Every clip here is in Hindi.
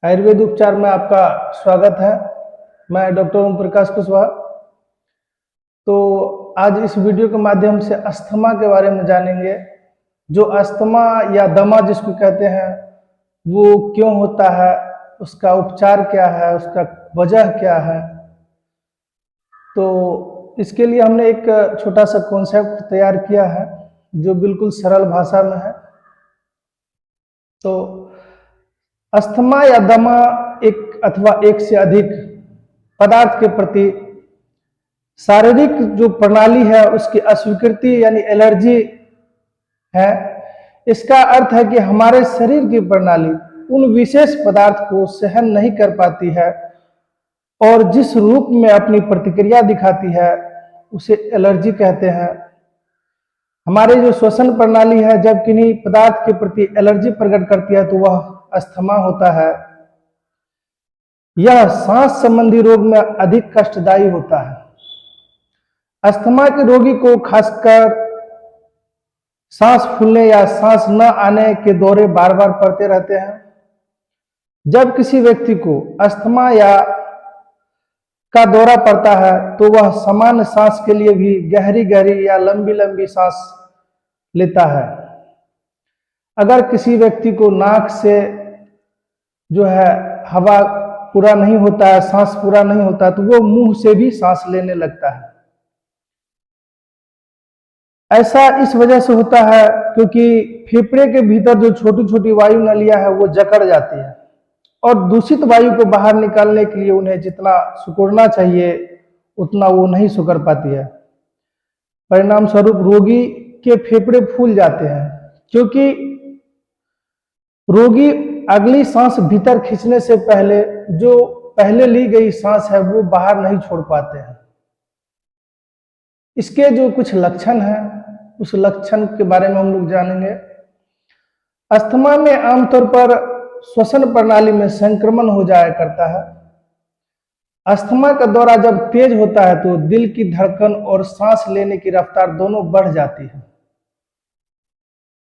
आयुर्वेद उपचार में आपका स्वागत है। मैं डॉक्टर ओम प्रकाश कुशवाहा। तो आज इस वीडियो के माध्यम से अस्थमा के बारे में जानेंगे। जो अस्थमा या दमा जिसको कहते हैं वो क्यों होता है, उसका उपचार क्या है, उसका वजह क्या है। तो इसके लिए हमने एक छोटा सा कॉन्सेप्ट तैयार किया है जो बिल्कुल सरल भाषा में है। तो अस्थमा या दमा एक अथवा एक से अधिक पदार्थ के प्रति शारीरिक जो प्रणाली है उसकी अस्वीकृति यानी एलर्जी है। इसका अर्थ है कि हमारे शरीर की प्रणाली उन विशेष पदार्थ को सहन नहीं कर पाती है और जिस रूप में अपनी प्रतिक्रिया दिखाती है उसे एलर्जी कहते हैं। हमारी जो श्वसन प्रणाली है जब किन्हीं पदार्थ के प्रति एलर्जी प्रकट करती है तो वह अस्थमा होता है। यह सांस संबंधी रोग में अधिक कष्टदायी होता है। अस्थमा के रोगी को खासकर सांस फूलने या सांस न आने के दौरे बार बार पड़ते रहते हैं। जब किसी व्यक्ति को अस्थमा या का दौरा पड़ता है तो वह सामान्य सांस के लिए भी गहरी गहरी या लंबी लंबी सांस लेता है। अगर किसी व्यक्ति को नाक से जो है हवा पूरा नहीं होता है, सांस पूरा नहीं होता तो वो मुंह से भी सांस लेने लगता है। ऐसा इस वजह से होता है क्योंकि फेफड़े के भीतर जो छोटी छोटी वायु नलियां है वो जकड़ जाती है और दूषित वायु को बाहर निकालने के लिए उन्हें जितना सिकुड़ना चाहिए उतना वो नहीं सिकुड़ पाती है। परिणाम स्वरूप रोगी के फेफड़े फूल जाते हैं क्योंकि रोगी अगली सांस भीतर खींचने से पहले जो पहले ली गई सांस है वो बाहर नहीं छोड़ पाते हैं। इसके जो कुछ लक्षण हैं उस लक्षण के बारे में हम लोग जानेंगे। अस्थमा में आमतौर पर श्वसन प्रणाली में संक्रमण हो जाया करता है। अस्थमा का दौरा जब तेज होता है तो दिल की धड़कन और सांस लेने की रफ्तार दोनों बढ़ जाती है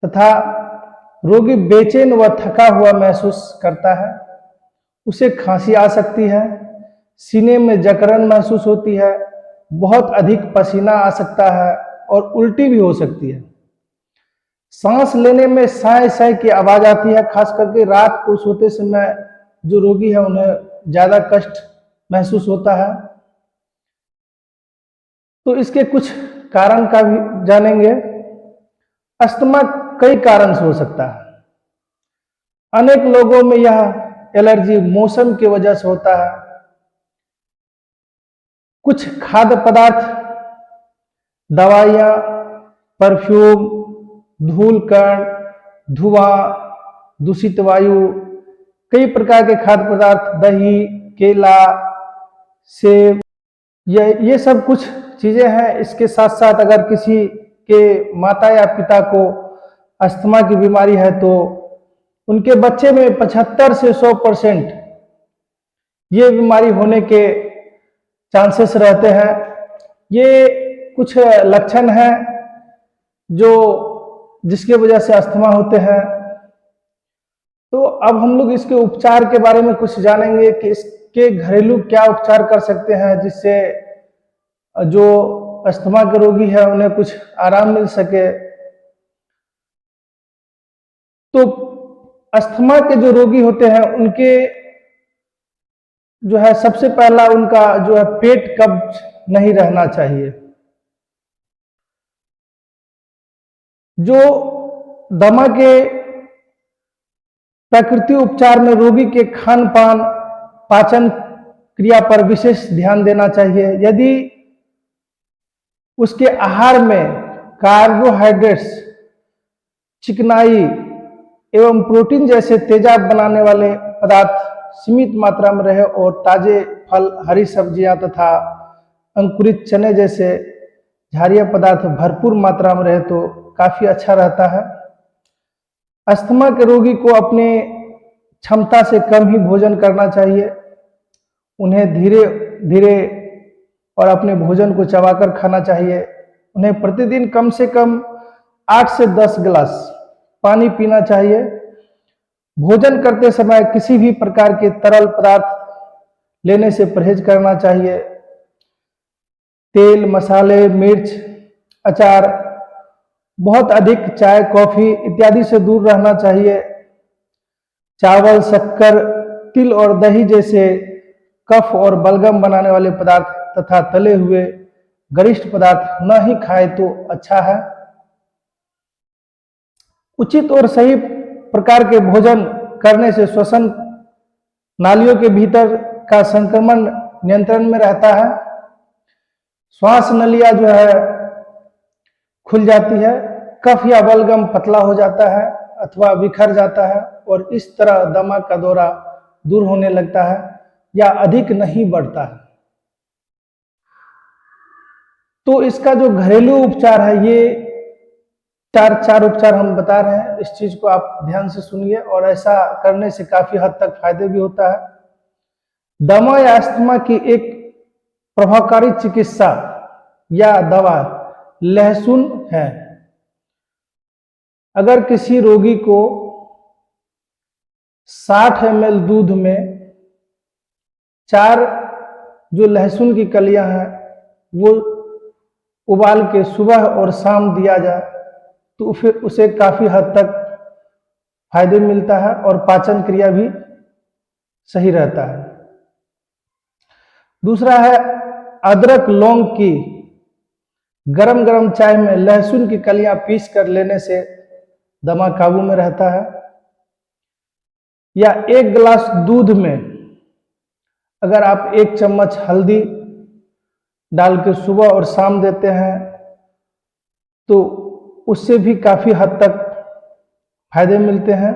तथा रोगी बेचैन व थका हुआ महसूस करता है। उसे खांसी आ सकती है, सीने में जकड़न महसूस होती है, बहुत अधिक पसीना आ सकता है और उल्टी भी हो सकती है। सांस लेने में साय साय की आवाज आती है। खास करके रात को सोते समय जो रोगी है उन्हें ज्यादा कष्ट महसूस होता है। तो इसके कुछ कारण का भी जानेंगे। अस्थमा कई कारण से हो सकता है। अनेक लोगों में यह एलर्जी मौसम की वजह से होता है। कुछ खाद्य पदार्थ, दवाइयां, परफ्यूम, धूल कण, धुआं, दूषित वायु, कई प्रकार के खाद्य पदार्थ, दही, केला, सेब, ये सब कुछ चीजें हैं। इसके साथ साथ अगर किसी के माता या पिता को अस्थमा की बीमारी है तो उनके बच्चे में 75 से 100% ये बीमारी होने के चांसेस रहते हैं। ये कुछ लक्षण हैं जो जिसके वजह से अस्थमा होते हैं। तो अब हम लोग इसके उपचार के बारे में कुछ जानेंगे कि इसके घरेलू क्या उपचार कर सकते हैं जिससे जो अस्थमा के रोगी है उन्हें कुछ आराम मिल सके। तो अस्थमा के जो रोगी होते हैं उनके जो है सबसे पहला उनका जो है पेट कब्ज नहीं रहना चाहिए। जो दमा के प्राकृतिक उपचार में रोगी के खान पान, पाचन क्रिया पर विशेष ध्यान देना चाहिए। यदि उसके आहार में कार्बोहाइड्रेट्स, चिकनाई एवं प्रोटीन जैसे तेजाब बनाने वाले पदार्थ सीमित मात्रा में रहे और ताजे फल, हरी सब्जियां तथा अंकुरित चने जैसे क्षारीय पदार्थ भरपूर मात्रा में रहे तो काफी अच्छा रहता है। अस्थमा के रोगी को अपने क्षमता से कम ही भोजन करना चाहिए। उन्हें धीरे धीरे और अपने भोजन को चबाकर खाना चाहिए। उन्हें प्रतिदिन कम से कम 8 से 10 गिलास पानी पीना चाहिए। भोजन करते समय किसी भी प्रकार के तरल पदार्थ लेने से परहेज करना चाहिए। तेल, मसाले, मिर्च, अचार, बहुत अधिक चाय, कॉफी इत्यादि से दूर रहना चाहिए। चावल, शक्कर, तिल और दही जैसे कफ और बलगम बनाने वाले पदार्थ तथा तले हुए गरिष्ठ पदार्थ न ही खाए तो अच्छा है। उचित और सही प्रकार के भोजन करने से श्वसन नालियों के भीतर का संक्रमण नियंत्रण में रहता है। श्वास नलियां जो है खुल जाती है, कफ या बलगम पतला हो जाता है अथवा बिखर जाता है और इस तरह दमा का दौरा दूर होने लगता है या अधिक नहीं बढ़ता है। तो इसका जो घरेलू उपचार है, ये चार उपचार हम बता रहे हैं। इस चीज को आप ध्यान से सुनिए और ऐसा करने से काफी हद तक फायदे भी होता है। दमा या अस्थमा की एक प्रभावकारी चिकित्सा या दवा लहसुन है। अगर किसी रोगी को 60 ml दूध में 4 जो लहसुन की कलियां हैं वो उबाल के सुबह और शाम दिया जाए तो फिर उसे काफी हद तक फायदे मिलता है और पाचन क्रिया भी सही रहता है। दूसरा है अदरक लौंग की गरम गरम चाय में लहसुन की कलियां पीस कर लेने से दमा काबू में रहता है। या 1 गिलास दूध में अगर आप 1 चम्मच हल्दी डाल के सुबह और शाम देते हैं तो उससे भी काफी हद तक फायदे मिलते हैं।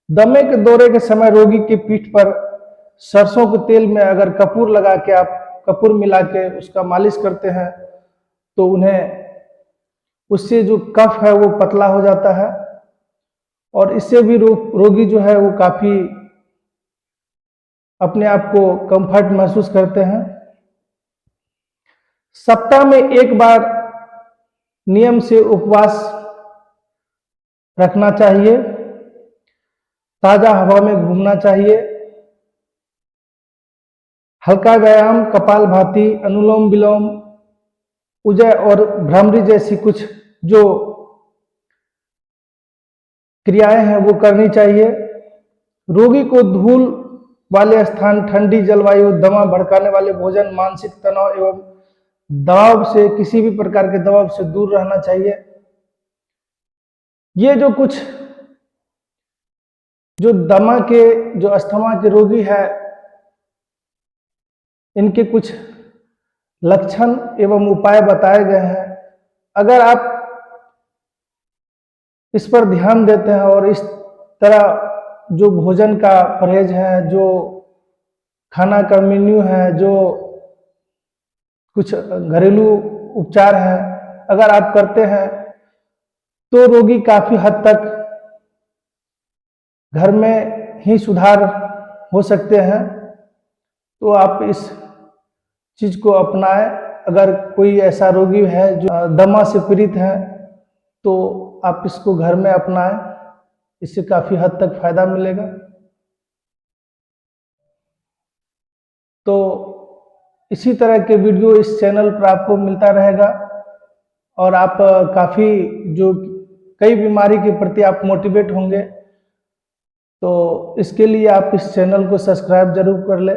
दमे के दौरे के समय रोगी की पीठ पर सरसों के तेल में अगर कपूर लगा के आप कपूर मिला के उसका मालिश करते हैं तो उन्हें उससे जो कफ है वो पतला हो जाता है और इससे भी रोगी जो है वो काफी अपने आप को कंफर्ट महसूस करते हैं। सप्ताह में 1 बार नियम से उपवास रखना चाहिए। ताजा हवा में घूमना चाहिए। हल्का व्यायाम, कपालभाति, अनुलोम विलोम, उज्जय और भ्रामरी जैसी कुछ जो क्रियाएं हैं वो करनी चाहिए। रोगी को धूल वाले स्थान, ठंडी जलवायु, दमा भड़काने वाले भोजन, मानसिक तनाव एवं दबाव से, किसी भी प्रकार के दबाव से दूर रहना चाहिए। ये जो कुछ जो दमा के जो अस्थमा के रोगी है इनके कुछ लक्षण एवं उपाय बताए गए हैं। अगर आप इस पर ध्यान देते हैं और इस तरह जो भोजन का परहेज है, जो खाना का मेन्यू है, जो कुछ घरेलू उपचार हैं, अगर आप करते हैं तो रोगी काफी हद तक घर में ही सुधार हो सकते हैं। तो आप इस चीज को अपनाएं। अगर कोई ऐसा रोगी है जो दमा से पीड़ित है तो आप इसको घर में अपनाएं, इससे काफी हद तक फायदा मिलेगा। तो इसी तरह के वीडियो इस चैनल पर आपको मिलता रहेगा और आप काफी जो कई बीमारी के प्रति आप मोटिवेट होंगे। तो इसके लिए आप इस चैनल को सब्सक्राइब जरूर कर लें।